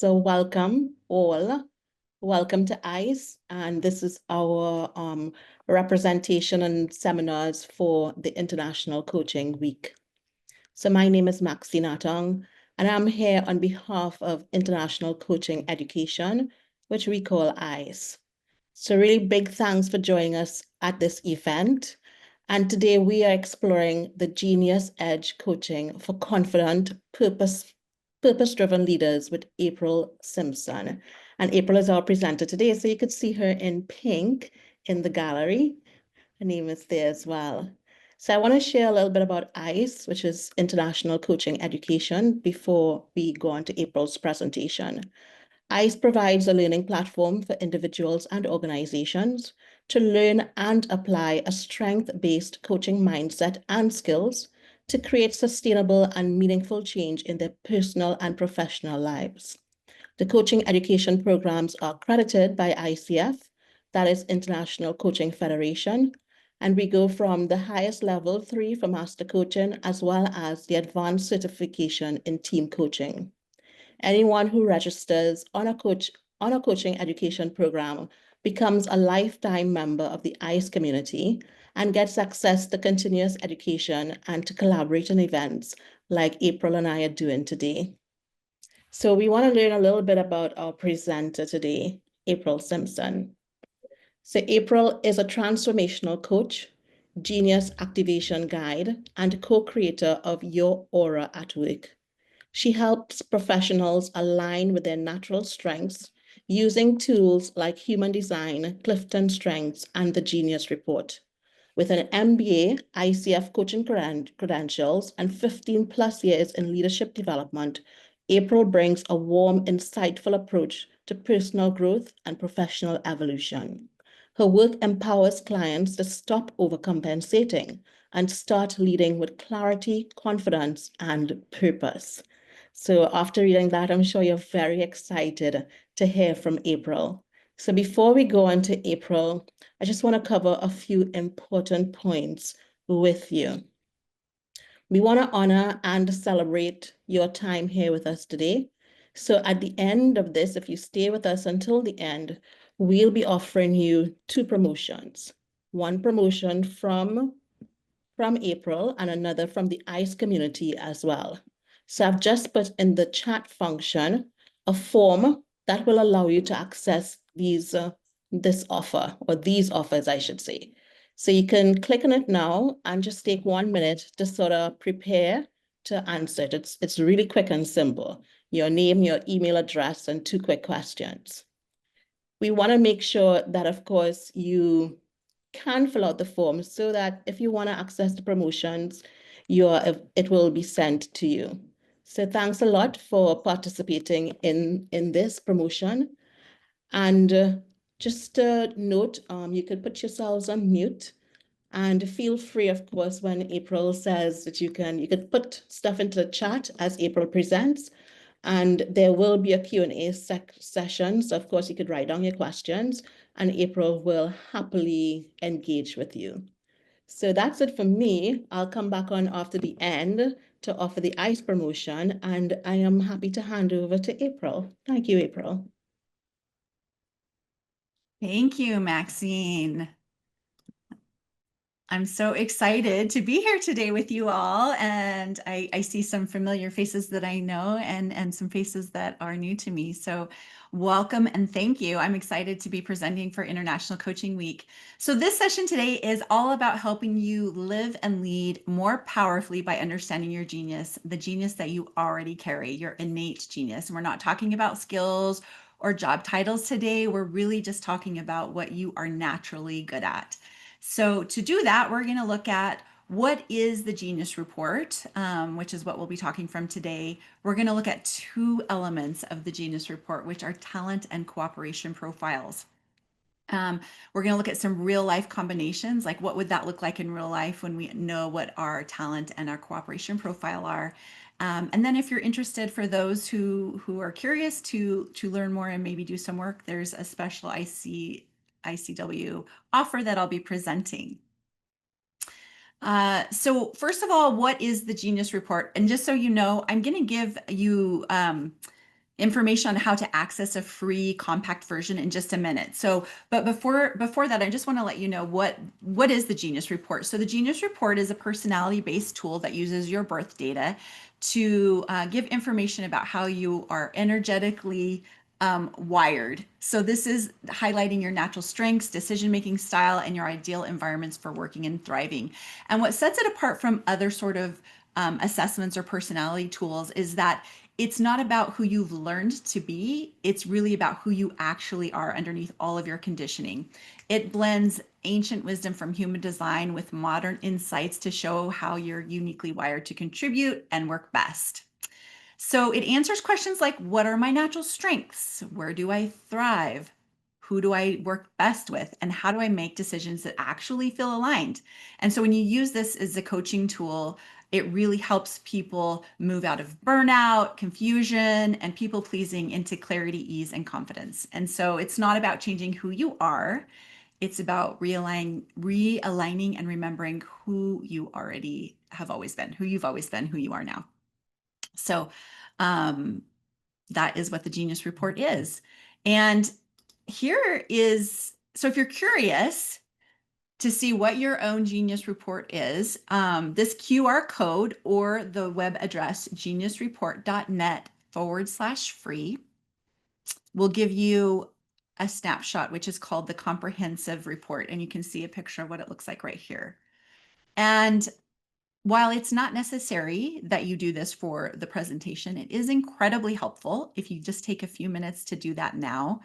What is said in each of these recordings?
So welcome all. Welcome to ICE, and this is our representation and seminars for the International Coaching Week. So my name is Maxine Atong, and I'm here on behalf of International Coaching Education, which we call ICE. So really big thanks for joining us at this event. And today we are exploring the Genius Edge Coaching for Confident, Purpose-Driven Leaders with April Simpson. And April is our presenter today, so you could see her in pink in the gallery. Her name is there as well. So I want to share a little bit about ICE, which is International Coaching Education, before we go on to April's presentation. ICE provides a learning platform for individuals and organizations to learn and apply a strength-based coaching mindset and skills to create sustainable and meaningful change in their personal and professional lives. The coaching education programs are accredited by ICF, that is International Coaching Federation, and we go from the highest level 3 for master coaching as well as the advanced certification in team coaching. Anyone who registers on a coaching education program becomes a lifetime member of the ICE community and gets access to continuous education and to collaborate in events like April and I are doing today. So we want to learn a little bit about our presenter today, April Simpson. So April is a transformational coach, genius activation guide, and co-creator of Your Aura at Work. She helps professionals align with their natural strengths using tools like human design, Clifton Strengths, and the Genius Report. With an MBA, ICF coaching credentials, and 15 plus years in leadership development, April brings a warm, insightful approach to personal growth and professional evolution. Her work empowers clients to stop overcompensating and start leading with clarity, confidence, and purpose. So after reading that, I'm sure you're very excited to hear from April. So before we go on to April, I just want to cover a few important points with you. We want to honor and celebrate your time here with us today. So at the end of this, if you stay with us until the end, we'll be offering you 2 promotions. One promotion from April and another from the ICE community as well. So I've just put in the chat function a form that will allow you to access this offer, or these offers, I should say. So you can click on it now and just take 1 minute to sort of prepare to answer it. It's really quick and simple. Your name, your email address, and 2 quick questions. We want to make sure that, of course, you can fill out the form so that if you want to access the promotions, it will be sent to you. So thanks a lot for participating in this promotion. And just a note, you could put yourselves on mute and feel free, of course, when April says that you could put stuff into the chat as April presents. And there will be a Q&A session. So of course you could write down your questions and April will happily engage with you. So that's it for me. I'll come back on after the end to offer the ICE promotion, and I am happy to hand over to April. Thank you, April. Thank you, Maxine. I'm so excited to be here today with you all, and I see some familiar faces that I know and some faces that are new to me. So welcome and thank you. I'm excited to be presenting for International Coaching Week. So this session today is all about helping you live and lead more powerfully by understanding your genius, the genius that you already carry, your innate genius. And we're not talking about skills or job titles today. We're really just talking about what you are naturally good at. So to do that, we're going to look at what is the Genius Report, which is what we'll be talking from today. We're going to look at 2 elements of the Genius Report, which are talent and cooperation profiles. We're going to look at some real life combinations, like what would that look like in real life when we know what our talent and our cooperation profile are. And then if you're interested, for those who are curious to learn more and maybe do some work, there's a special ICW offer that I'll be presenting. So first of all, what is the Genius Report? And just so you know, I'm going to give you information on how to access a free compact version in just a minute. So, but before that, I just want to let you know what is the Genius Report. So the Genius Report is a personality-based tool that uses your birth data to give information about how you are energetically wired. So this is highlighting your natural strengths, decision-making style, and your ideal environments for working and thriving. And what sets it apart from other sort of assessments or personality tools is that it's not about who you've learned to be. It's really about who you actually are underneath all of your conditioning. It blends ancient wisdom from human design with modern insights to show how you're uniquely wired to contribute and work best. So it answers questions like, what are my natural strengths? Where do I thrive? Who do I work best with? And how do I make decisions that actually feel aligned? And so when you use this as a coaching tool, it really helps people move out of burnout, confusion, and people pleasing into clarity, ease, and confidence. And so it's not about changing who you are. It's about realigning and remembering who you already have always been, who you've always been, who you are now. So that is what the Genius Report is. And here is, so if you're curious to see what your own Genius Report is, this QR code or the web address geniusreport.net/free will give you a snapshot, which is called the comprehensive report. And you can see a picture of what it looks like right here. And while it's not necessary that you do this for the presentation, it is incredibly helpful if you just take a few minutes to do that now,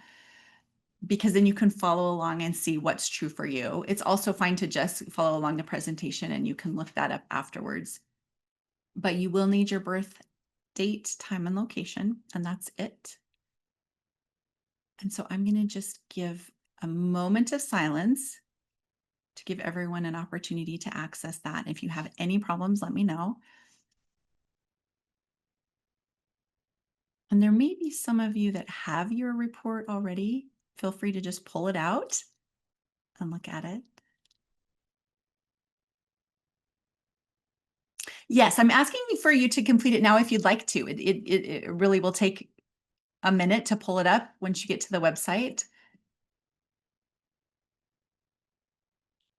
because then you can follow along and see what's true for you. It's also fine to just follow along the presentation and you can look that up afterwards. But you will need your birth date, time, and location, and that's it. And so I'm going to just give a moment of silence to give everyone an opportunity to access that. If you have any problems, let me know. And there may be some of you that have your report already. Feel free to just pull it out and look at it. Yes, I'm asking for you to complete it now if you'd like to. It really will take a minute to pull it up once you get to the website.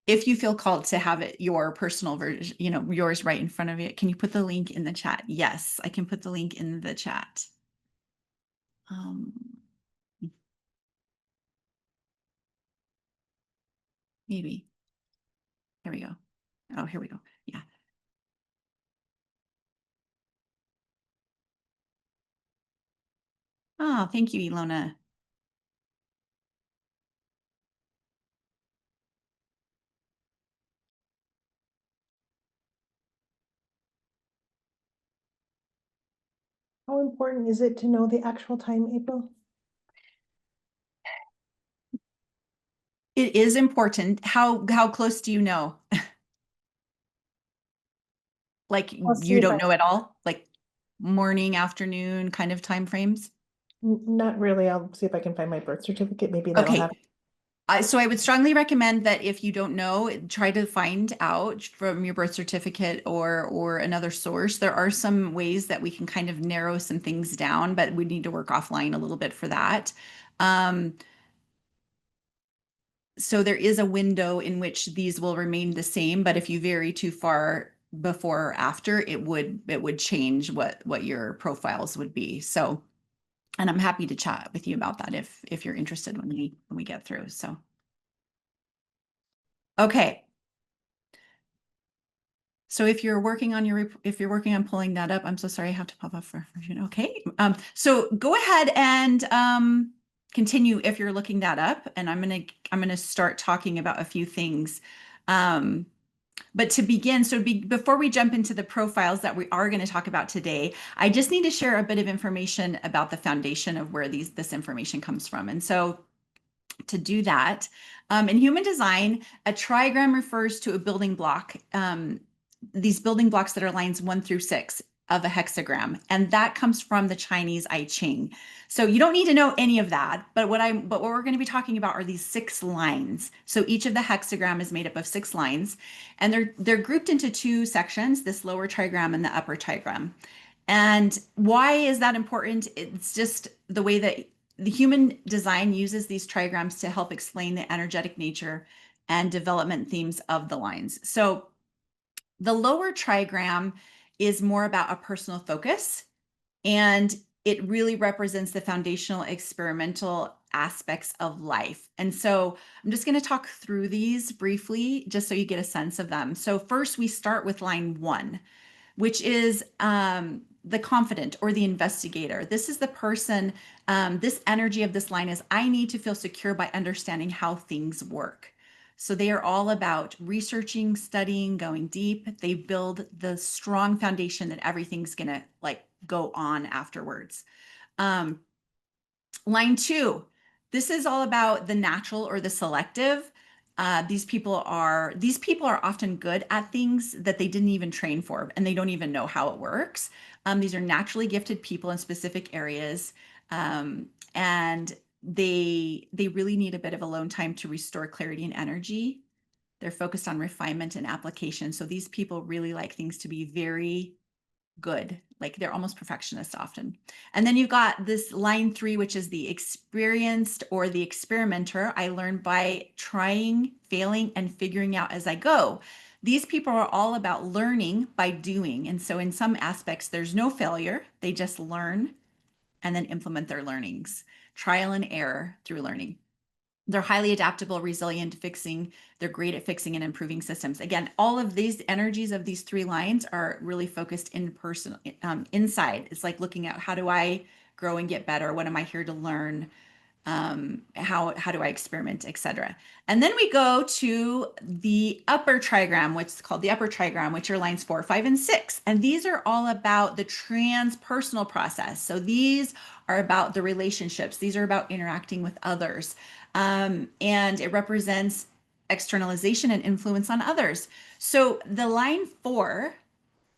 If you feel called to have it your personal version, yours right in front of you, can you put the link in the chat? Yes, I can put the link in the chat. Maybe. Here we go. Oh, here we go. Yeah. Oh, thank you, Ilona. How important is it to know the actual time, April? It is important. How close do you know? Like you don't know at all? Like morning, afternoon kind of time frames? Not really. I'll see if I can find my birth certificate. Maybe that'll Okay. happen. So I would strongly recommend that if you don't know, try to find out from your birth certificate or another source. There are some ways that we can kind of narrow some things down, but we need to work offline a little bit for that. So there is a window in which these will remain the same, but if you vary too far before or after, it would change what your profiles would be. So, and I'm happy to chat with you about that if you're interested when we get through. So, okay. So if you're working on pulling that up, I'm so sorry I have to pop up for okay. So go ahead and continue if you're looking that up, and I'm gonna start talking about a few things. But to begin, before we jump into the profiles that we are going to talk about today, I just need to share a bit of information about the foundation of where this information comes from. And so to do that, in human design, a trigram refers to a building block. These building blocks that are lines 1 through 6 of a hexagram, and that comes from the Chinese I Ching. So you don't need to know any of that, but what we're going to be talking about are these 6 lines. So each of the hexagram is made up of 6 lines, and they're grouped into 2 sections, this lower trigram and the upper trigram. And why is that important? It's just the way that the human design uses these trigrams to help explain the energetic nature and development themes of the lines. So the lower trigram is more about a personal focus, and it really represents the foundational experimental aspects of life. And so I'm just going to talk through these briefly, just so you get a sense of them. So first, we start with line 1, which is the confident or the investigator. This is the person, this energy of this line is, I need to feel secure by understanding how things work. So they are all about researching, studying, going deep. They build the strong foundation that everything's going to like go on afterwards. Line 2, this is all about the natural or the selective. These people are often good at things that they didn't even train for, and they don't even know how it works. These are naturally gifted people in specific areas, and they really need a bit of alone time to restore clarity and energy. They're focused on refinement and application. So these people really like things to be very good, like they're almost perfectionists often. And then you've got this line 3, which is the experienced or the experimenter. I learn by trying, failing, and figuring out as I go. These people are all about learning by doing. And so in some aspects, there's no failure. They just learn and then implement their learnings. Trial and error through learning. They're highly adaptable, resilient, they're great at fixing and improving systems. Again, all of these energies of these 3 lines are really focused in person, inside. It's like looking at, how do I grow and get better? What am I here to learn? How do I experiment, etc. And then we go to the upper trigram, which is called the upper trigram, which are lines 4, 5, and 6. And these are all about the transpersonal process. So these are about the relationships. These are about interacting with others. And it represents externalization and influence on others. So the line 4,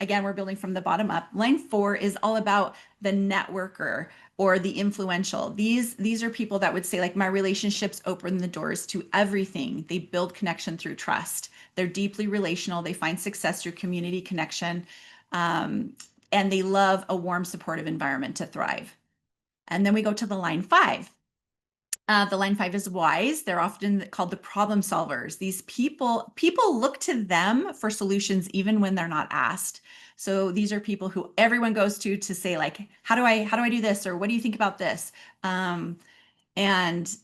again, we're building from the bottom up. Line 4 is all about the networker or the influential. These are people that would say, like, my relationships open the doors to everything. They build connection through trust. They're deeply relational. They find success through community connection. And they love a warm, supportive environment to thrive. And then we go to the line 5. The line 5 is wise. They're often called the problem solvers. These people look to them for solutions even when they're not asked. So these are people who everyone goes to say, like, how do I do this? Or what do you think about this? And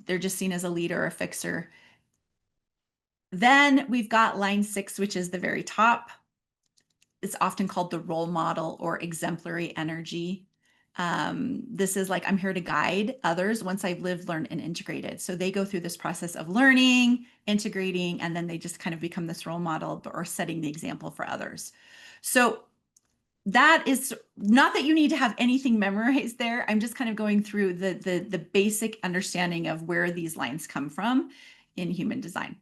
they're just seen as a leader, a fixer. Then we've got line 6, which is the very top. It's often called the role model or exemplary energy. This is like, I'm here to guide others once I've lived, learned, and integrated. So they go through this process of learning, integrating, and then they just kind of become this role model or setting the example for others. So that is not that you need to have anything memorized there. I'm just kind of going through the basic understanding of where these lines come from in human design.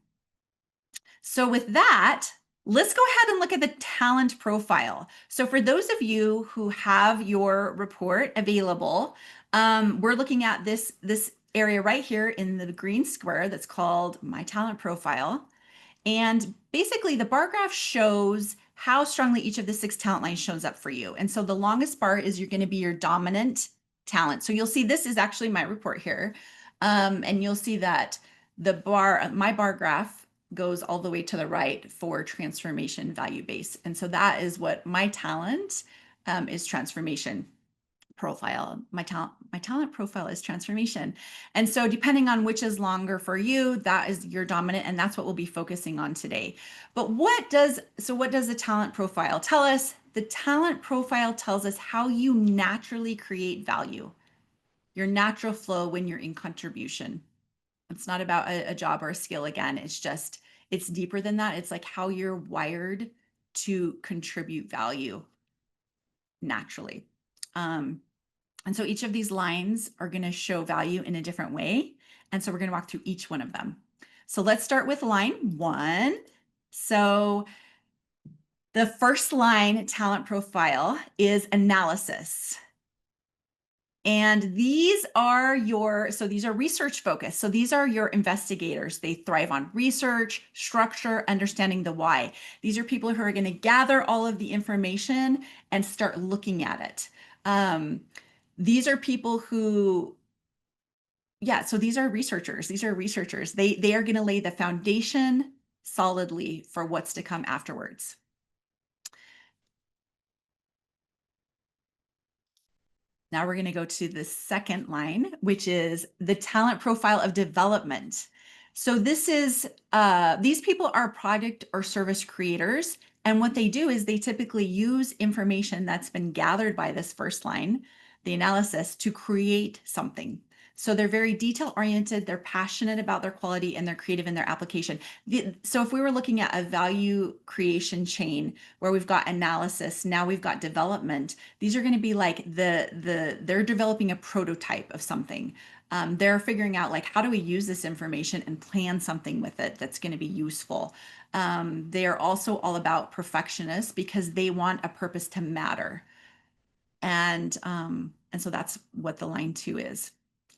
So with that, let's go ahead and look at the talent profile. So for those of you who have your report available, we're looking at this area right here in the green square that's called My Talent Profile. And basically the bar graph shows how strongly each of the 6 talent lines shows up for you. And so the longest bar is going to be your dominant talent. So you'll see this is actually my report here. And you'll see that my bar graph goes all the way to the right for transformation value base. And so that is what my talent is, transformation profile. My talent profile is transformation. And so depending on which is longer for you, that is your dominant, and that's what we'll be focusing on today. But what does the talent profile tell us? The talent profile tells us how you naturally create value, your natural flow when you're in contribution. It's not about a job or a skill. Again, it's deeper than that. It's like how you're wired to contribute value naturally. And so each of these lines are going to show value in a different way. And so we're going to walk through each one of them. So let's start with line 1. So the first line, talent profile, is analysis. And these are these are research focused. So these are your investigators. They thrive on research, structure, understanding the why. These are people who are going to gather all of the information and start looking at it. These are people who, yeah, so these are researchers. These are researchers. They are going to lay the foundation solidly for what's to come afterwards. Now we're going to go to the second line, which is the talent profile of development. So this is, these people are product or service creators. And what they do is they typically use information that's been gathered by this first line, the analysis, to create something. So they're very detail oriented, they're passionate about their quality, and they're creative in their application. So if we were looking at a value creation chain where we've got analysis, now we've got development, these are going to be like they're developing a prototype of something. They're figuring out like, how do we use this information and plan something with it that's going to be useful. They are also all about perfectionists because they want a purpose to matter. And so that's what the line 2 is.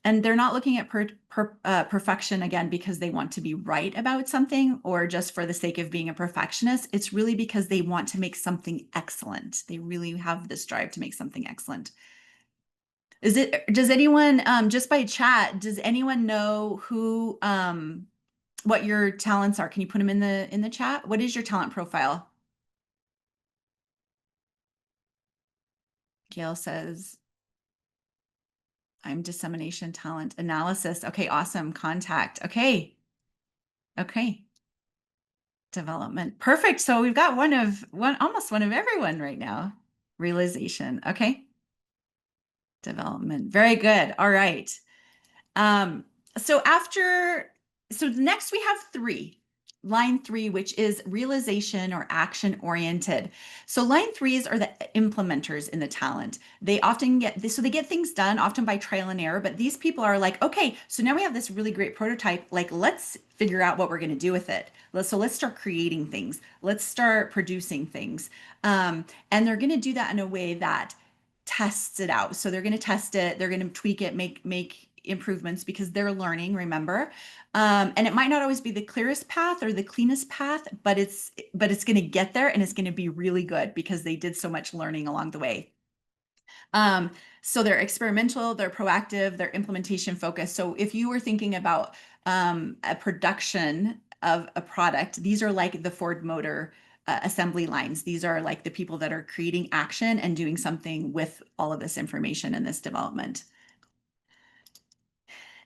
And they're not looking at perfection again because they want to be right about something or just for the sake of being a perfectionist. It's really because they want to make something excellent. They really have this drive to make something excellent. Does anyone, just by chat, does anyone know who, what your talents are? Can you put them in the chat? What is your talent profile? Gail says, I'm dissemination talent analysis. Okay, awesome. Contact. Okay. Okay. Development. Perfect. So we've got almost one of everyone right now. Realization. Okay. Development. Very good. All right. So next we have 3. Line 3, which is realization or action oriented. So line 3s are the implementers in the talent. They often get things done often by trial and error, but these people are like, okay, so now we have this really great prototype. Like, let's figure out what we're going to do with it. So let's start creating things. Let's start producing things. And they're going to do that in a way that tests it out. So they're going to test it. They're going to tweak it, make improvements because they're learning, remember. And it might not always be the clearest path or the cleanest path, but it's going to get there and it's going to be really good because they did so much learning along the way. So they're experimental, they're proactive, they're implementation focused. So if you were thinking about a production of a product, these are like the Ford Motor assembly lines. These are like the people that are creating action and doing something with all of this information and this development.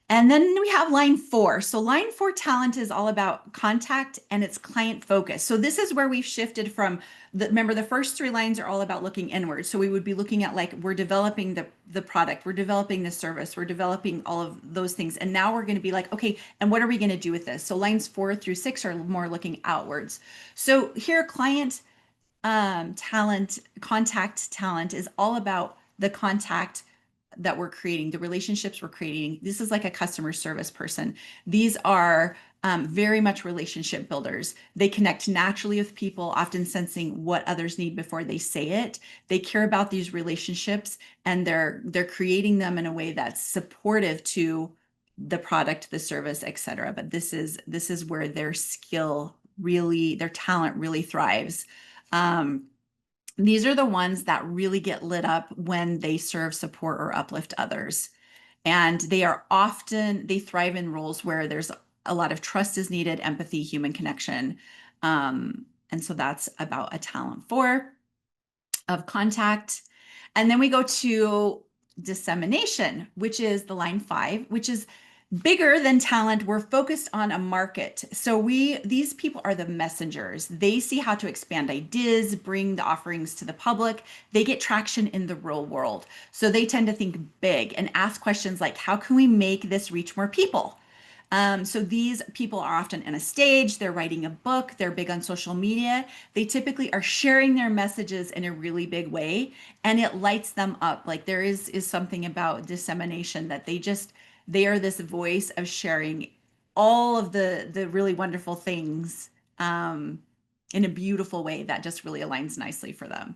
And then we have line 4. So line 4 talent is all about contact and it's client focus. So this is where we've shifted from remember the first 3 lines are all about looking inward. So we would be looking at like, we're developing the product, we're developing the service, we're developing all of those things. And now we're going to be like, okay, and what are we going to do with this? So lines 4 through 6 are more looking outwards. So here client talent, contact talent is all about the contact that we're creating, the relationships we're creating. This is like a customer service person. These are very much relationship builders. They connect naturally with people, often sensing what others need before they say it. They care about these relationships and they're creating them in a way that's supportive to the product, the service, etc. But this is where their skill really, their talent really thrives. These are the ones that really get lit up when they serve, support, or uplift others. And they thrive in roles where there's a lot of trust is needed, empathy, human connection. And so that's about a talent 4 of contact. And then we go to dissemination, which is the line 5, which is bigger than talent. We're focused on a market. So these people are the messengers. They see how to expand ideas, bring the offerings to the public. They get traction in the real world. So they tend to think big and ask questions like, how can we make this reach more people? So these people are often on a stage, they're writing a book, they're big on social media. They typically are sharing their messages in a really big way and it lights them up. Like there is something about dissemination that they are this voice of sharing all of the really wonderful things in a beautiful way that just really aligns nicely for them.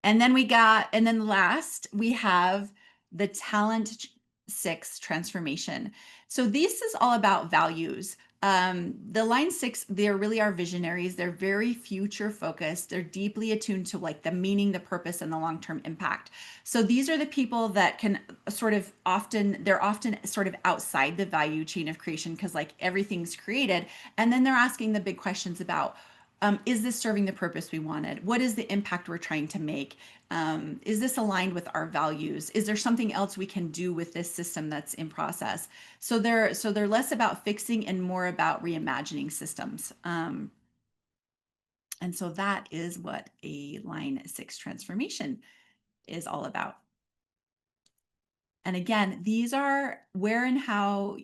And then last we have the talent 6 transformation. So this is all about values. The line 6, they really are visionaries. They're very future focused. They're deeply attuned to like the meaning, the purpose, and the long-term impact. So these are the people that can they're often sort of outside the value chain of creation because like everything's created. And then they're asking the big questions about, is this serving the purpose we wanted? What is the impact we're trying to make? Is this aligned with our values? Is there something else we can do with this system that's in process? So they're less about fixing and more about reimagining systems. And so that is what a line 6 transformation is all about. And again, these are where and how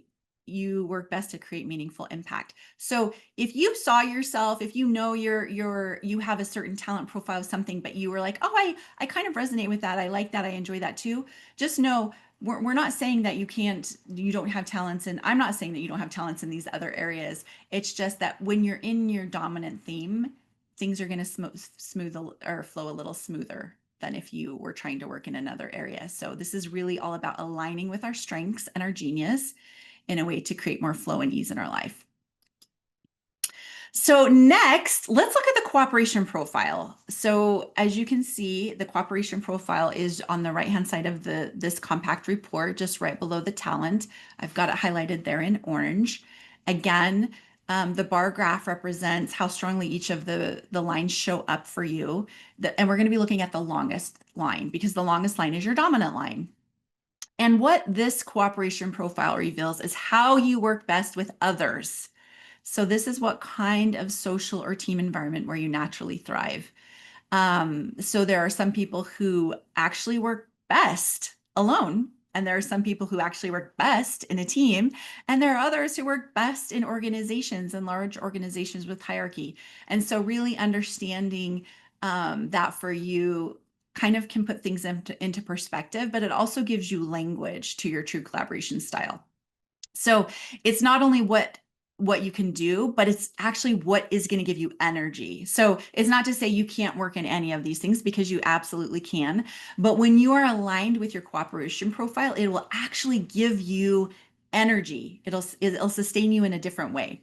you work best to create meaningful impact. So if you saw yourself, if you know you have a certain talent profile of something, but you were like, oh, I kind of resonate with that. I like that. I enjoy that too. Just know we're not saying that you don't have talents. And I'm not saying that you don't have talents in these other areas. It's just that when you're in your dominant theme, things are going to smooth or flow a little smoother than if you were trying to work in another area. So this is really all about aligning with our strengths and our genius in a way to create more flow and ease in our life. So next, let's look at the cooperation profile. So as you can see, the cooperation profile is on the right-hand side of this compact report, just right below the talent. I've got it highlighted there in orange. Again, the bar graph represents how strongly each of the lines show up for you. And we're going to be looking at the longest line because the longest line is your dominant line. And what this cooperation profile reveals is how you work best with others. So this is what kind of social or team environment where you naturally thrive. So there are some people who actually work best alone, and there are some people who actually work best in a team, and there are others who work best in organizations and large organizations with hierarchy. And so really understanding that for you kind of can put things into perspective, but it also gives you language to your true collaboration style. So it's not only what you can do, but it's actually what is going to give you energy. So it's not to say you can't work in any of these things because you absolutely can. But when you are aligned with your cooperation profile, it will actually give you energy. It'll sustain you in a different way.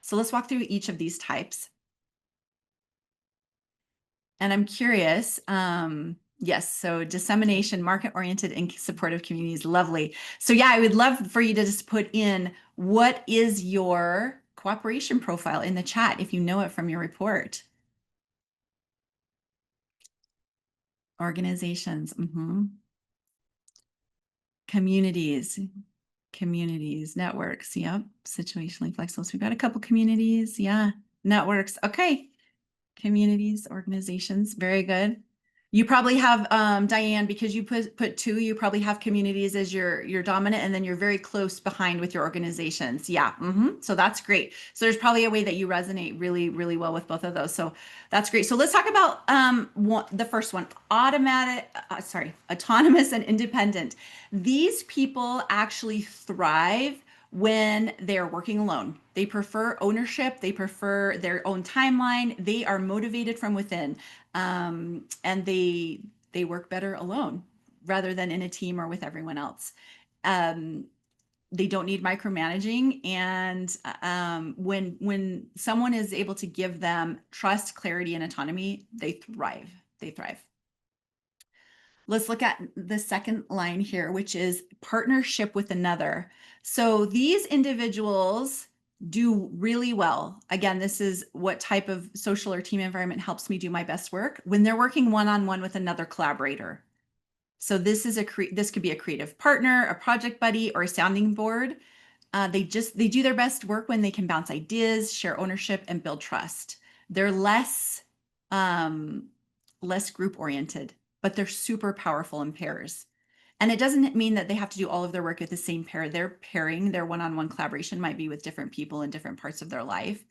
So let's walk through each of these types. And I'm curious, yes, so dissemination, market-oriented and supportive communities, lovely. So yeah, I would love for you to just put in what is your cooperation profile in the chat if you know it from your report. Organizations, communities, networks, yep, situationally flexible. So we've got a couple communities, yeah, networks, okay. Communities, organizations, very good. You probably have, Diane, because you put 2, you probably have communities as your dominant, and then you're very close behind with your organizations. Yeah, so that's great. So there's probably a way that you resonate really, really well with both of those. So that's great. So let's talk about the first one, autonomous and independent. These people actually thrive when they're working alone. They prefer ownership. They prefer their own timeline. They are motivated from within, and they work better alone rather than in a team or with everyone else. They don't need micromanaging, and when someone is able to give them trust, clarity, and autonomy, they thrive. They thrive. Let's look at the second line here, which is partnership with another. So these individuals do really well. Again, this is what type of social or team environment helps me do my best work when they're working one-on-one with another collaborator. So this could be a creative partner, a project buddy, or a sounding board. They do their best work when they can bounce ideas, share ownership, and build trust. They're less group oriented, but they're super powerful in pairs. And it doesn't mean that they have to do all of their work with the same pair. Their one-on-one collaboration might be with different people in different parts of their life,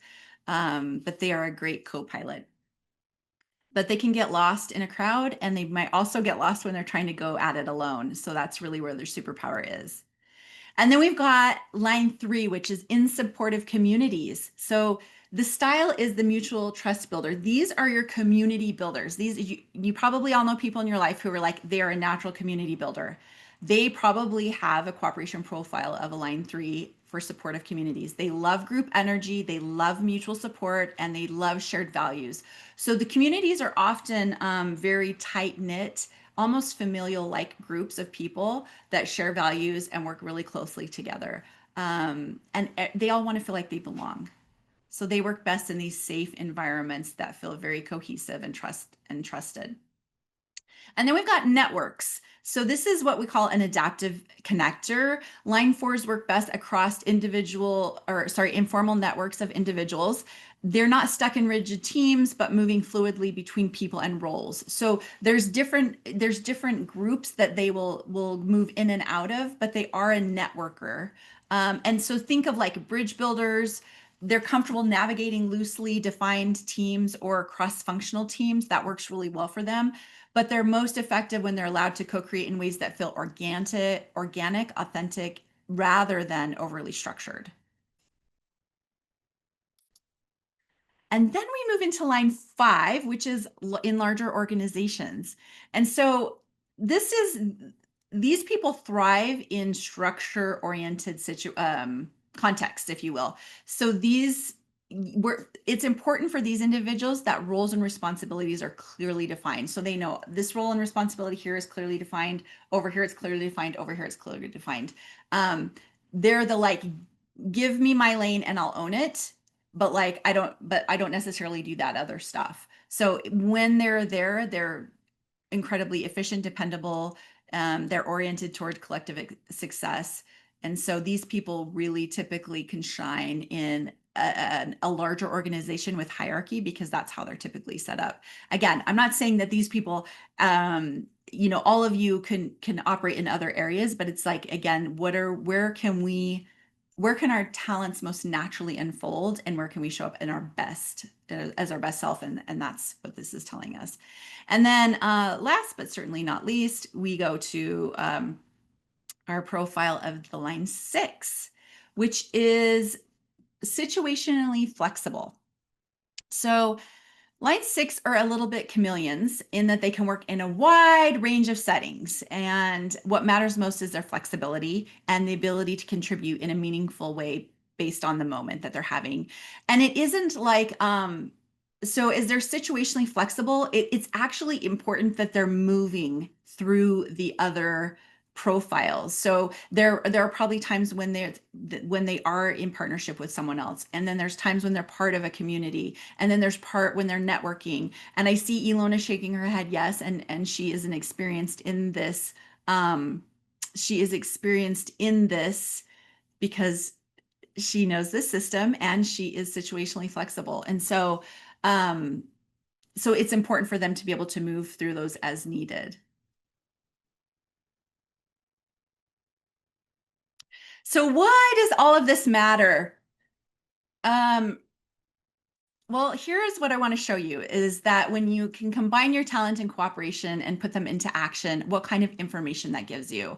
but they are a great co-pilot. But they can get lost in a crowd, and they might also get lost when they're trying to go at it alone. So that's really where their superpower is. And then we've got line 3, which is in supportive communities. So The style is the mutual trust builder. These are your community builders. You probably all know people in your life who are like, they're a natural community builder. They probably have a cooperation profile of a line 3 for supportive communities. They love group energy, they love mutual support, and they love shared values. So the communities are often very tight knit, almost familial like groups of people that share values and work really closely together. And they all want to feel like they belong. So they work best in these safe environments that feel very cohesive and trusted. And then we've got networks. So this is what we call an adaptive connector. Line 4s work best across informal networks of individuals. They're not stuck in rigid teams, but moving fluidly between people and roles. So there's different groups that they will move in and out of, but they are a networker. And so think of like bridge builders. They're comfortable navigating loosely defined teams or cross-functional teams. That works really well for them. But they're most effective when they're allowed to co-create in ways that feel organic, authentic, rather than overly structured. And then we move into line 5, which is in larger organizations. And so these people thrive in structure-oriented context, if you will. So it's important for these individuals that roles and responsibilities are clearly defined. So they know this role and responsibility here is clearly defined. Over here, it's clearly defined. Over here, it's clearly defined. They're the like, give me my lane and I'll own it. But like, I don't necessarily do that other stuff. So when they're there, they're incredibly efficient, dependable. They're oriented toward collective success. And so these people really typically can shine in a larger organization with hierarchy because that's how they're typically set up. Again, I'm not saying that these people, all of you can operate in other areas, but it's like, again, where can our talents most naturally unfold, and where can we show up in our best, as our best self? And that's what this is telling us. And then last but certainly not least, we go to our profile of the line 6, which is situationally flexible. So line 6 are a little bit chameleons in that they can work in a wide range of settings. And what matters most is their flexibility and the ability to contribute in a meaningful way based on the moment that they're having. And it isn't like, so as they're situationally flexible, it's actually important that they're moving through the other profiles. So there are probably times when they are in partnership with someone else, and then there's times when they're part of a community, and then there's when they're networking. And I see Ilona shaking her head yes, and she is experienced in this. She is experienced in this because she knows this system and she is situationally flexible. And so so it's important for them to be able to move through those as needed. So why does all of this matter? Well, here's what I want to show you is that when you can combine your talent and cooperation and put them into action, what kind of information that gives you.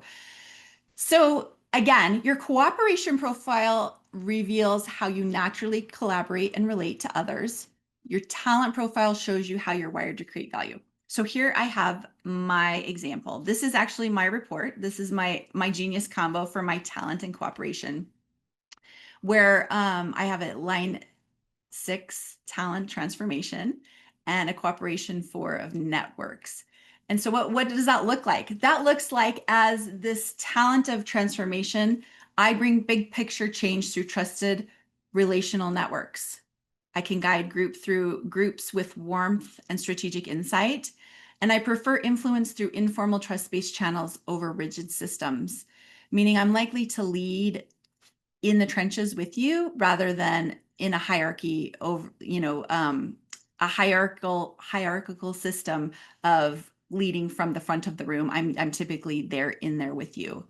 So again, your cooperation profile reveals how you naturally collaborate and relate to others. Your talent profile shows you how you're wired to create value. So here I have my example. This is actually my report. This is my genius combo for my talent and cooperation, where I have a line 6 talent transformation and a cooperation 4 of networks. And so what does that look like? That looks like, as this talent of transformation, I bring big picture change through trusted relational networks. I can guide groups with warmth and strategic insight. And I prefer influence through informal trust-based channels over rigid systems, meaning I'm likely to lead in the trenches with you rather than in a hierarchy over, a hierarchical system of leading from the front of the room. I'm typically in there with you.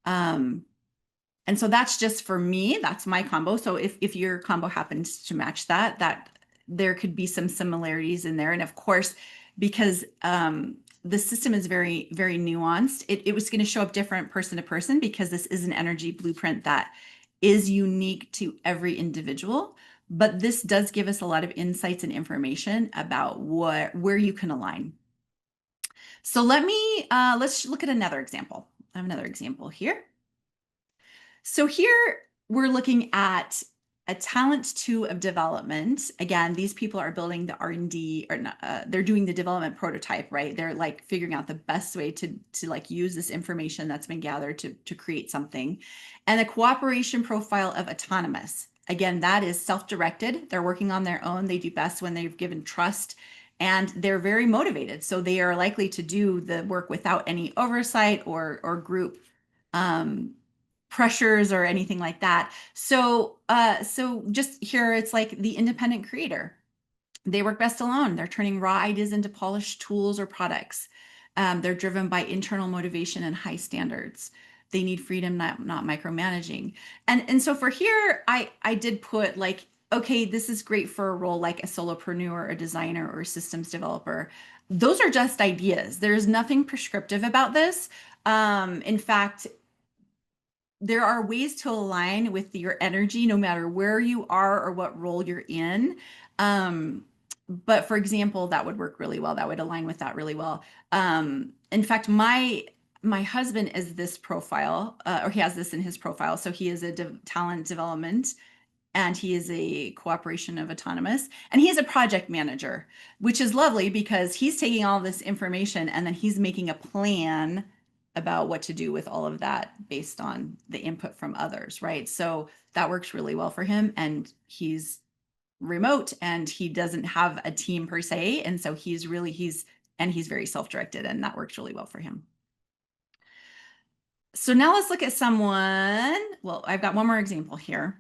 And so that's just for me, that's my combo. So if your combo happens to match that there could be some similarities in there. And of course, because the system is very, very nuanced, it was going to show up different person to person because this is an energy blueprint that is unique to every individual. but this does give us a lot of insights and information about where you can align. So let's look at another example. I have another example here. So here we're looking at a talent 2 of development. Again, these people are building the R&D, or not, they're doing the development prototype, right? They're like figuring out the best way to like use this information that's been gathered to create something. And a cooperation profile of autonomous. Again, that is self-directed. They're working on their own. They do best when they've given trust, and they're very motivated. So they are likely to do the work without any oversight or group pressures or anything like that. So just here, it's like the independent creator. They work best alone. They're turning raw ideas into polished tools or products. They're driven by internal motivation and high standards. They need freedom, not micromanaging. And so for here, I did put like, okay, this is great for a role like a solopreneur, a designer, or a systems developer. Those are just ideas. There's nothing prescriptive about this. In fact, there are ways to align with your energy no matter where you are or what role you're in. But for example, that would work really well. That would align with that really well. In fact, my husband is this profile, or he has this in his profile. So he is a talent development, and he is a cooperation of autonomous, and he is a project manager, which is lovely because he's taking all this information and then he's making a plan about what to do with all of that based on the input from others, right? So that works really well for him, and he's remote and he doesn't have a team per se, and so he's very self-directed, and that works really well for him. So now let's look at someone. Well, I've got one more example here.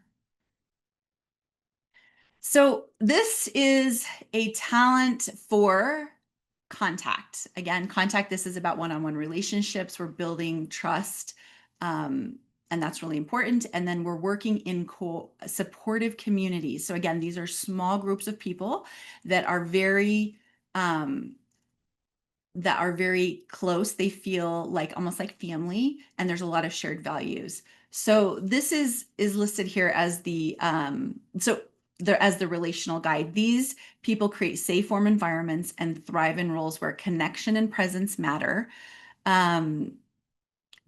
So this is a talent for contact. Again, contact, this is about one-on-one relationships. We're building trust, and that's really important. And then we're working in supportive communities. So again, these are small groups of people that are very close. They feel like almost like family, and there's a lot of shared values. So this is listed here as the relational guide. These people create safe, warm environments and thrive in roles where connection and presence matter.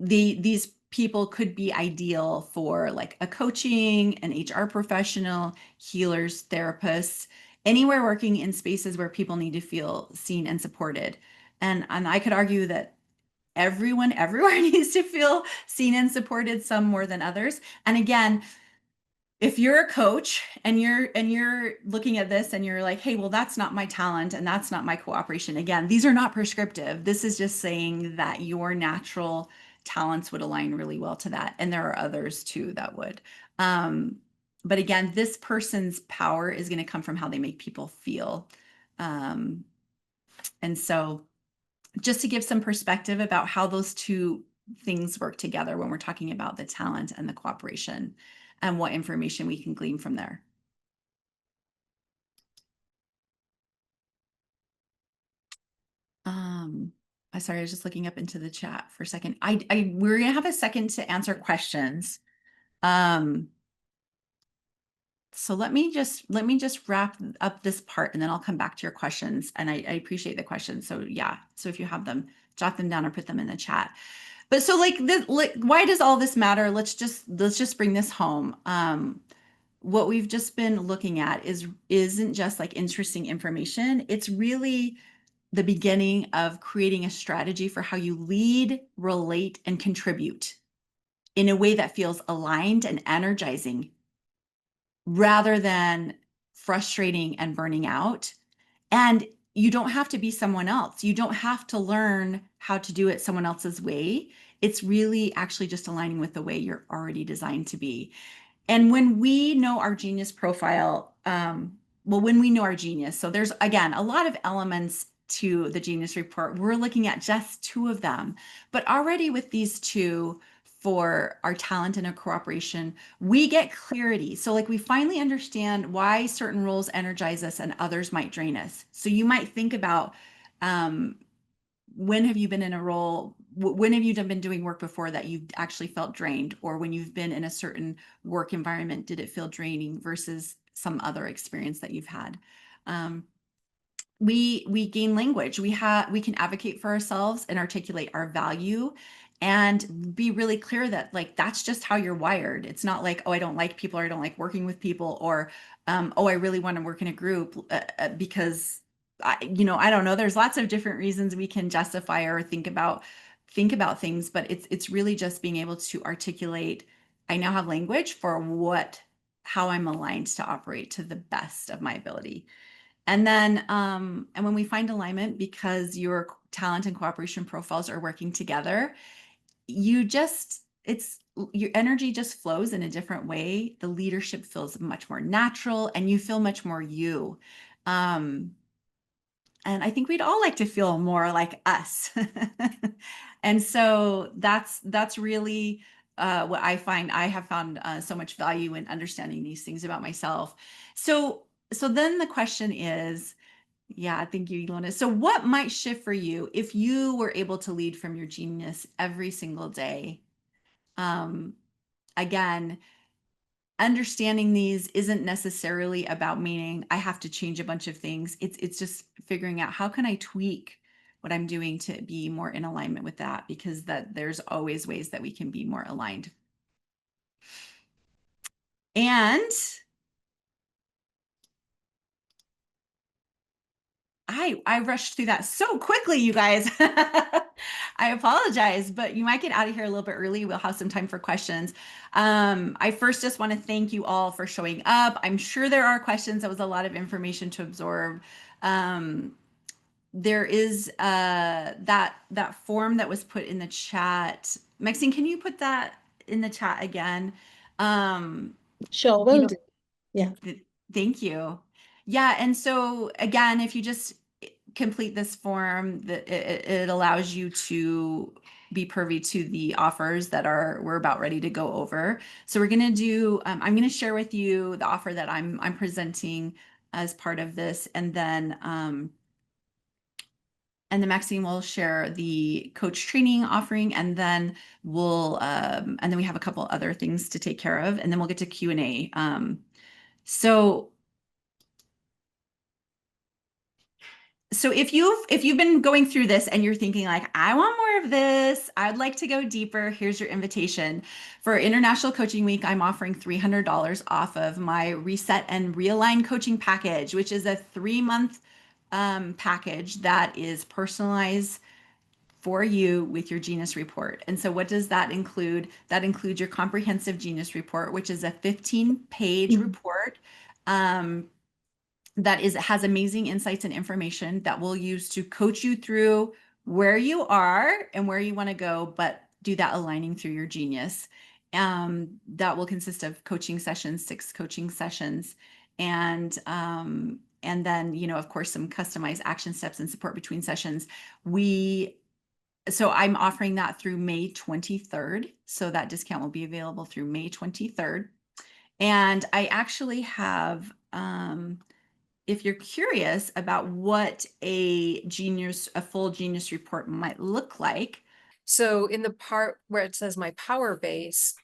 These people could be ideal for like a coaching, an HR professional, healers, therapists, anywhere working in spaces where people need to feel seen and supported. And I could argue that everyone everywhere needs to feel seen and supported, some more than others. And again, if you're a coach and you're looking at this and you're like, hey, well, that's not my talent and that's not my cooperation. Again, these are not prescriptive. This is just saying that your natural talents would align really well to that. And there are others too that would. But again, this person's power is going to come from how they make people feel. And so just to give some perspective about how those two things work together when we're talking about the talent and the cooperation, and what information we can glean from there. Sorry, I was just looking up into the chat for a second. We're gonna have a second to answer questions. So let me just wrap up this part, and then I'll come back to your questions. And I appreciate the questions. So yeah, so if you have them, jot them down or put them in the chat. But so like why does all this matter? Let's just bring this home. What we've just been looking at isn't just like interesting information. It's really the beginning of creating a strategy for how you lead, relate, and contribute in a way that feels aligned and energizing, rather than frustrating and burning out. And you don't have to be someone else. You don't have to learn how to do it someone else's way. It's really actually just aligning with the way you're already designed to be. And when we know our genius profile, when we know our genius, so there's, again, a lot of elements to the Genius Report. We're looking at just 2 of them, but already with these 2 for our talent and our cooperation, we get clarity. So like we finally understand why certain roles energize us and others might drain us. So you might think about, when have you been in a role? When have you been doing work before that you've actually felt drained? Or when you've been in a certain work environment, did it feel draining versus some other experience that you've had. We gain language. We can advocate for ourselves and articulate our value and be really clear that like that's just how you're wired. It's not like, oh, I don't like people, or I don't like working with people, or oh, I really want to work in a group because I don't know. There's lots of different reasons we can justify or think about things, but it's really just being able to articulate. I now have language for how I'm aligned to operate to the best of my ability. And then, and when we find alignment because your talent and cooperation profiles are working together, your energy just flows in a different way. The leadership feels much more natural and you feel much more you. And I think we'd all like to feel more like us. And so that's really what I find. I have found so much value in understanding these things about myself. So then the question is, yeah, thank you, Ilona. So what might shift for you if you were able to lead from your genius every single day? Again, understanding these isn't necessarily about meaning I have to change a bunch of things. It's just figuring out how can I tweak what I'm doing to be more in alignment with that, because there's always ways that we can be more aligned. And I rushed through that so quickly, you guys. I apologize, but you might get out of here a little bit early. We'll have some time for questions. I first just want to thank you all for showing up. I'm sure there are questions. That was a lot of information to absorb. There is that form that was put in the chat. Maxine, can you put that in the chat again? Sure, will do. Yeah. Thank you. Yeah, and so again, if you just complete this form, it allows you to be privy to the offers that we're about ready to go over. So we're going to do, I'm going to share with you the offer that I'm presenting as part of this, and then Maxine will share the coach training offering, and then and then we have a couple other things to take care of, and then we'll get to Q&A. So if you've been going through this and you're thinking like, I want more of this, I'd like to go deeper, here's your invitation. For International Coaching Week, I'm offering $300 off of my Reset and Realign coaching package, which is a 3-month package that is personalized for you with your Genius Report. And so what does that include? That includes your comprehensive Genius Report, which is a 15-page report that has amazing insights and information that we'll use to coach you through where you are and where you want to go, but do that aligning through your genius. That will consist of coaching sessions, 6 coaching sessions, and then, of course, some customized action steps and support between sessions. So I'm offering that through May 23rd. So that discount will be available through May 23rd. And I actually have, if you're curious about what a full Genius Report might look like. So in the part where it says my power base,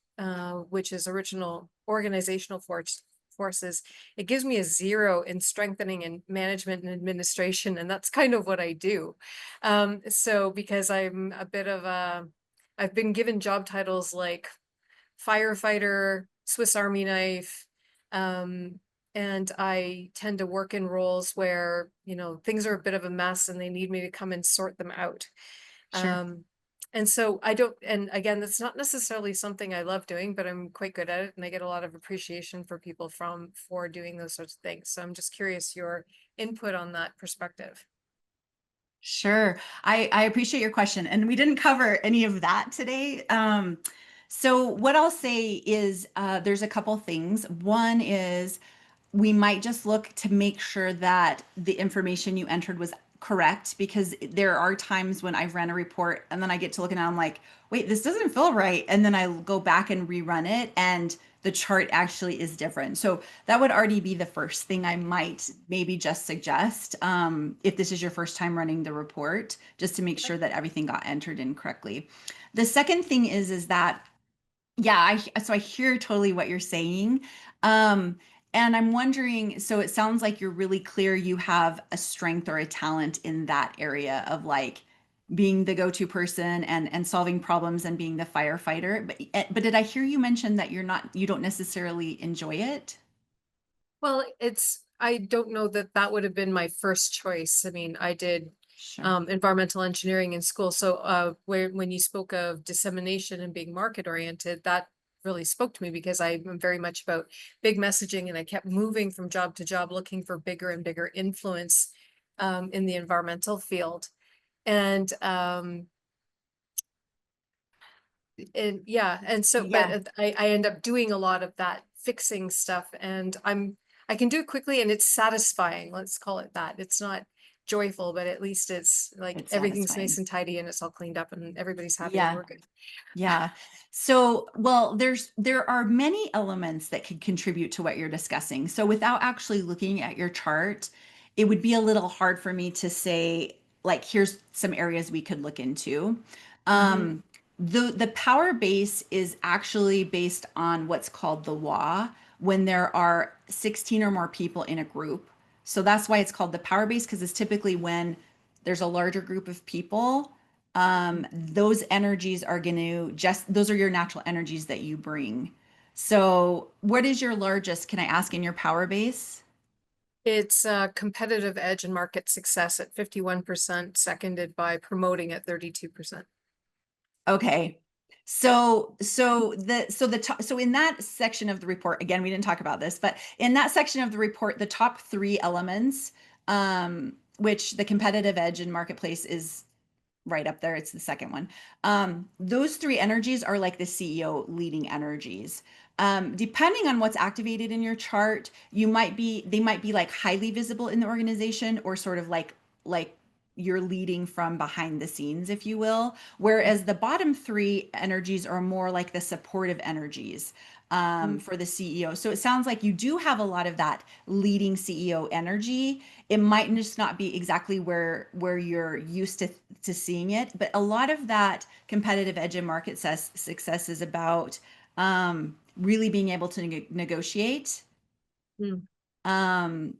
which is original organizational forces, it gives me a 0 in strengthening and management and administration. And that's kind of what I do. So because I'm a bit of I've been given job titles like firefighter, Swiss Army knife, and I tend to work in roles where, things are a bit of a mess and they need me to come and sort them out. Sure. And so and again, that's not necessarily something I love doing, but I'm quite good at it. And I get a lot of appreciation for people for doing those sorts of things. So I'm just curious your input on that perspective. Sure. I appreciate your question. And we didn't cover any of that today. So what I'll say is there's a couple things. One is we might just look to make sure that the information you entered was correct, because there are times when I've ran a report and then I get to look and I'm like, wait, this doesn't feel right. And then I go back and rerun it and the chart actually is different. So that would already be the first thing I might maybe just suggest if this is your first time running the report, just to make sure that everything got entered in correctly. The second thing is that, yeah, so I hear totally what you're saying. And I'm wondering, so it sounds like you're really clear you have a strength or a talent in that area of like being the go-to person and solving problems and being the firefighter. But did I hear you mention that you don't necessarily enjoy it? Well, I don't know that that would have been my first choice. I mean, I did Sure. environmental engineering in school. So when you spoke of dissemination and being market oriented, that really spoke to me because I'm very much about big messaging, and I kept moving from job to job looking for bigger and bigger influence in the environmental field. And yeah, and so Yeah. but I end up doing a lot of that fixing stuff, and I can do it quickly and it's satisfying. Let's call it that. It's not joyful, but at least it's like It's everything's nice satisfying. and tidy and it's all cleaned up and everybody's happy and Yeah. we're good. Yeah. So, well, there are many elements that could contribute to what you're discussing. So without actually looking at your chart, it would be a little hard for me to say, like, here's some areas we could look into. Um, the power base is actually based on what's called the WA when there are 16 or more people in a group. So that's why it's called the power base, because it's typically when there's a larger group of people, those energies are going to those are your natural energies that you bring. So what is your largest, can I ask, in your power base? It's a competitive edge and market success at 51%, seconded by promoting at 32%. Okay. So in that section of the report, again, we didn't talk about this, but in that section of the report, the top three elements, which the competitive edge and marketplace is right up there. It's the second one. Those three energies are like the CEO leading energies. Depending on what's activated in your chart, they might be like highly visible in the organization, or sort of like you're leading from behind the scenes, if you will. Whereas the bottom three energies are more like the supportive energies for the CEO. So it sounds like you do have a lot of that leading CEO energy. It might just not be exactly where you're used to seeing it, but a lot of that competitive edge and market success is about really being able to negotiate Mm. um,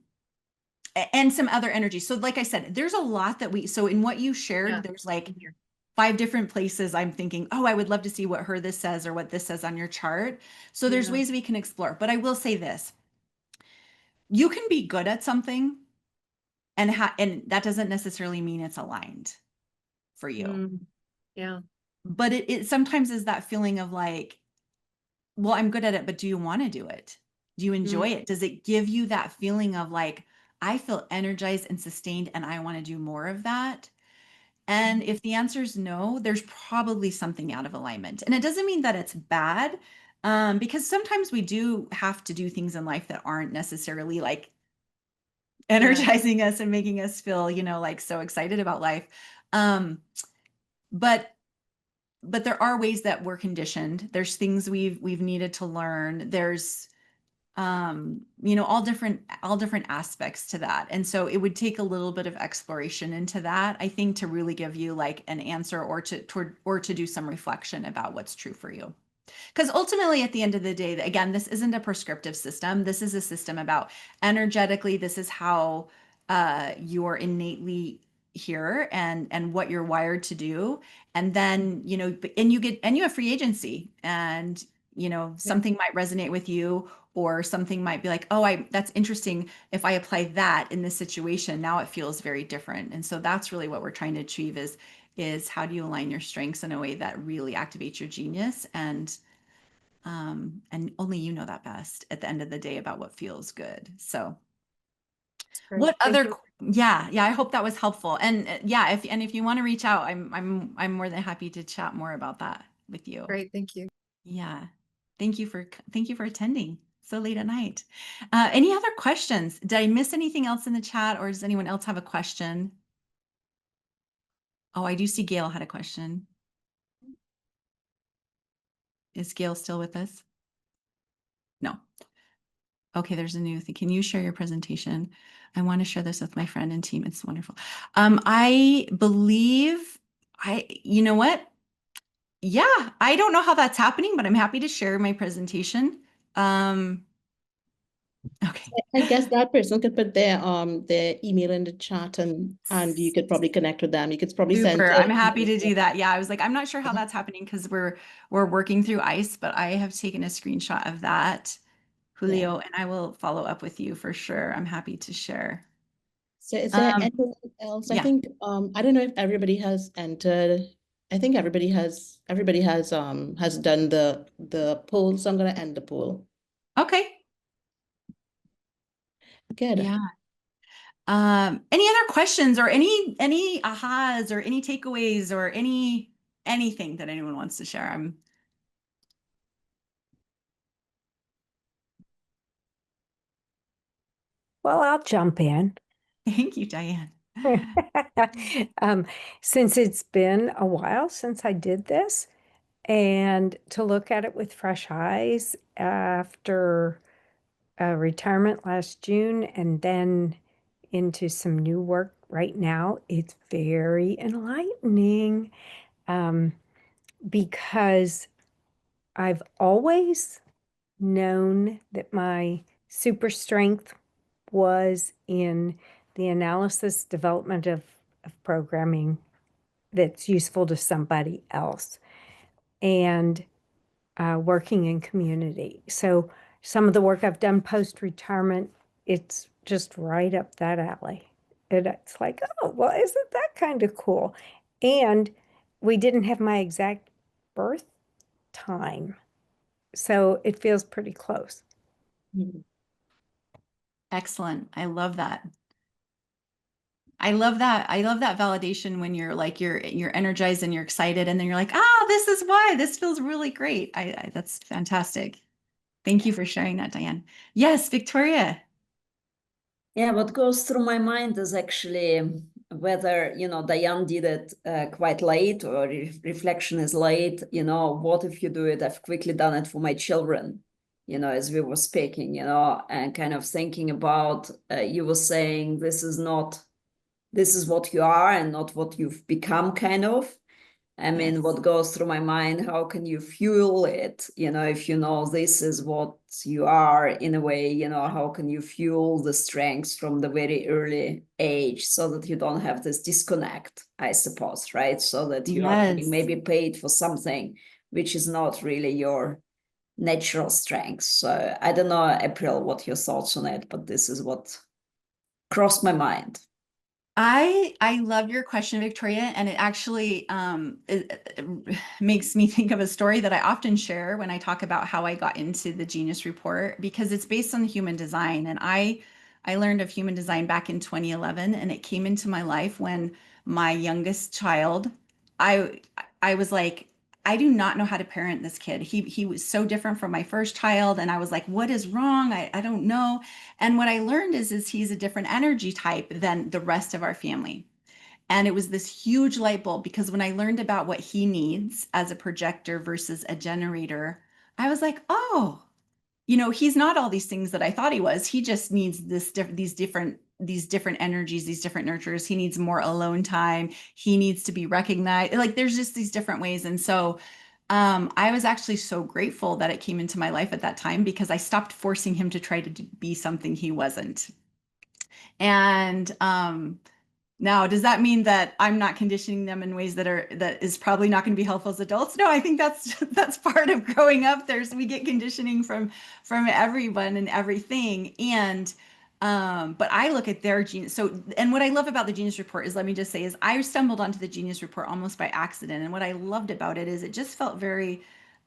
and some other energy. So like I said, there's a lot so in what you shared, Yeah. there's like 5 different places I'm thinking, oh, I would love to see what this says or what this says on your chart. So there's Yeah. ways we can explore. But I will say this, you can be good at something and that doesn't necessarily mean it's aligned for you. Yeah. But it sometimes is that feeling of like, well, I'm good at it, but do you want to do it? Do you enjoy it? Does it give you that feeling of like, I feel energized and sustained and I want to do more of that? And if the answer is no, there's probably something out of alignment. And it doesn't mean that it's bad, because sometimes we do have to do things in life that aren't necessarily like energizing us and making us feel, like so excited about life. Um, but there are ways that we're conditioned. There's things we've needed to learn. There's all different aspects to that. And so it would take a little bit of exploration into that, I think, to really give you like an answer or to do some reflection about what's true for you. Because ultimately, at the end of the day, again, this isn't a prescriptive system. This is a system about energetically, this is how you're innately here and what you're wired to do. And then, and you have free agency, and, something might resonate with you, or something might be like, oh, that's interesting. If I apply that in this situation, now it feels very different. And so that's really what we're trying to achieve is how do you align your strengths in a way that really activates your genius, and only you know that best at the end of the day about what feels good. So Great. what Thank other you. yeah, I hope that was helpful. And yeah, if you want to reach out, I'm more than happy to chat more about that with you. Great. Thank you. Yeah. Thank you for attending so late at night. Any other questions? Did I miss anything else in the chat, or does anyone else have a question? Oh, I do see Gail had a question. Is Gail still with us? No. Okay, there's a new thing. Can you share your presentation? I want to share this with my friend and team. It's wonderful. I believe you know what? Yeah, I don't know how that's happening, but I'm happy to share my presentation. Okay. I guess that person could put their email in the chat and you could probably connect with them. You could probably send Super. an I'm happy to email. do that. Yeah, I was like, I'm not sure how that's happening because we're working through ICE, but I have taken a screenshot of that, Yeah. Julio, and I will follow up with you for sure. I'm happy to share. So is there Um, anyone else? I yeah. think I don't know if everybody has entered. I think everybody has done the poll, so I'm gonna end the poll. Okay. Good. Yeah. Any other questions or any ahas or any takeaways or anything that anyone wants to share? Well, I'll jump in. Thank you, Diane. Um, since it's been a while since I did this, and to look at it with fresh eyes after retirement last June and then into some new work right now, it's very enlightening because I've always known that my super strength was in the analysis development of programming that's useful to somebody else and working in community. So some of the work I've done post-retirement, it's just right up that alley. And it's like, oh, well, isn't that kind of cool? And we didn't have my exact birth time, so it feels pretty close. Mhm. Excellent. I love that. I love that. I love that validation when you're like you're energized and you're excited and then you're like, "Ah, this is why. This feels really great." That's fantastic. Thank you for sharing that, Diane. Yes, Victoria. Yeah, what goes through my mind is actually whether, Diane did it quite late or reflection is late. What if you do it? I've quickly done it for my children, as we were speaking, and kind of thinking about, you were saying this is what you are and not what you've become, kind of. I mean, Yes. what goes through my mind, how can you fuel it? If you know this is what you are in a way, how can you fuel the strengths from the very early age so that you don't have this disconnect, I suppose, right? So that you are being Yes. maybe paid for something which is not really your natural strengths. So I don't know, April, what your thoughts on it, but this is what crossed my mind. I love your question, Victoria, and it actually it makes me think of a story that I often share when I talk about how I got into the Genius Report because it's based on human design, and I learned of human design back in 2011, and it came into my life when my youngest child, I I was like, I do not know how to parent this kid. He was so different from my first child, and I was like, what is wrong? I don't know. And what I learned is he's a different energy type than the rest of our family. And it was this huge light bulb because when I learned about what he needs as a projector versus a generator, I was like, oh, he's not all these things that I thought he was. He just needs these different energies, these different nurtures. He needs more alone time. He needs to be recognized. Like there's just these different ways. And so I was actually so grateful that it came into my life at that time because I stopped forcing him to try to be something he wasn't. And now, does that mean that I'm not conditioning them in ways that is probably not going to be helpful as adults? No, I think that's part of growing up. We get conditioning from everyone and everything. And but I look at their genius. So, and what I love about the Genius Report is, let me just say, is I stumbled onto the Genius Report almost by accident. And what I loved about it is it just felt very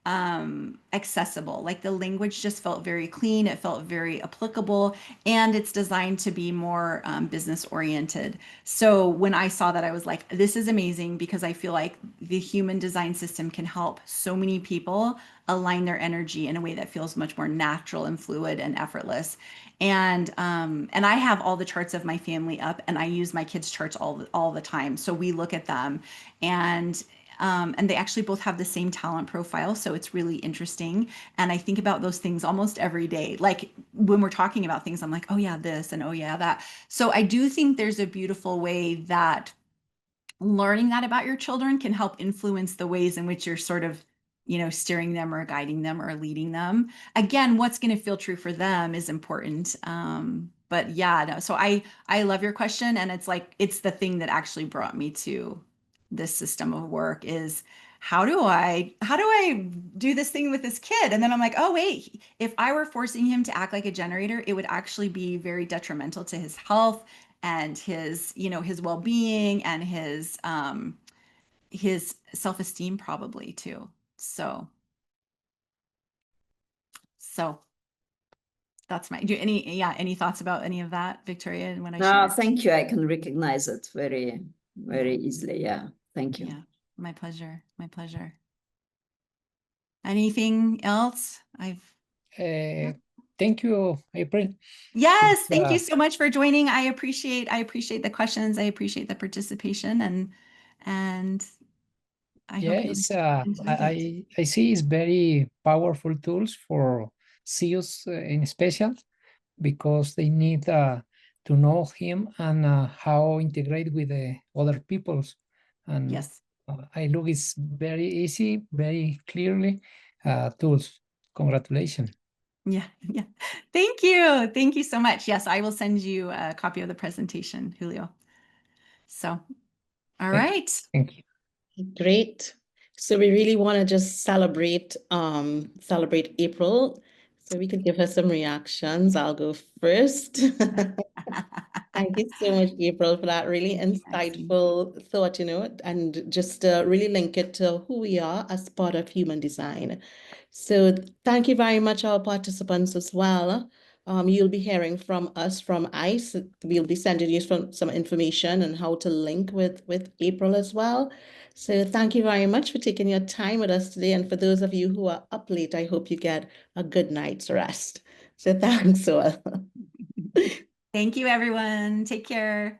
accessible. Like the language just felt very clean. It felt very applicable, and it's designed to be more business oriented. So when I saw that, I was like, this is amazing because I feel like the human design system can help so many people align their energy in a way that feels much more natural and fluid and effortless. And I have all the charts of my family up, and I use my kids' charts all the time. So we look at them, and they actually both have the same talent profile. So it's really interesting. And I think about those things almost every day. Like when we're talking about things, I'm like, oh yeah, this and oh yeah, that. So I do think there's a beautiful way that learning that about your children can help influence the ways in which you're sort of steering them or guiding them or leading them. Again, what's going to feel true for them is important. But yeah, no, so I love your question, and it's the thing that actually brought me to this system of work is how do I do this thing with this kid? And then I'm like, oh wait, if I were forcing him to act like a generator, it would actually be very detrimental to his health and his well-being and his self-esteem probably too. So that's any thoughts about any of that, Victoria, and what I No, shared? thank you. I can recognize it very, very easily. Yeah, thank you. Yeah, my pleasure. My pleasure. Anything else? Thank you, April. Yes, thank you so much for joining. I appreciate the questions. I appreciate the participation, and I hope you enjoyed it. I see it's very powerful tools for CEOs in special, because they need to know him and how integrate with the other peoples. And Yes. I look, it's very easy, very clearly tools. Congratulations. Yeah. Thank you. Thank you so much. Yes, I will send you a copy of the presentation, Julio. So, all right. Thank you. Great. So we really want to just celebrate April. So we could give her some reactions. I'll go first. Thank you so much, April, for that really insightful thought, and just really link it to who we are as part of human design. So thank you very much, our participants as well. You'll be hearing from us from ICE. We'll be sending you some information on how to link with April as well. So thank you very much for taking your time with us today. And for those of you who are up late, I hope you get a good night's rest. So thanks all. Thank you, everyone. Take care.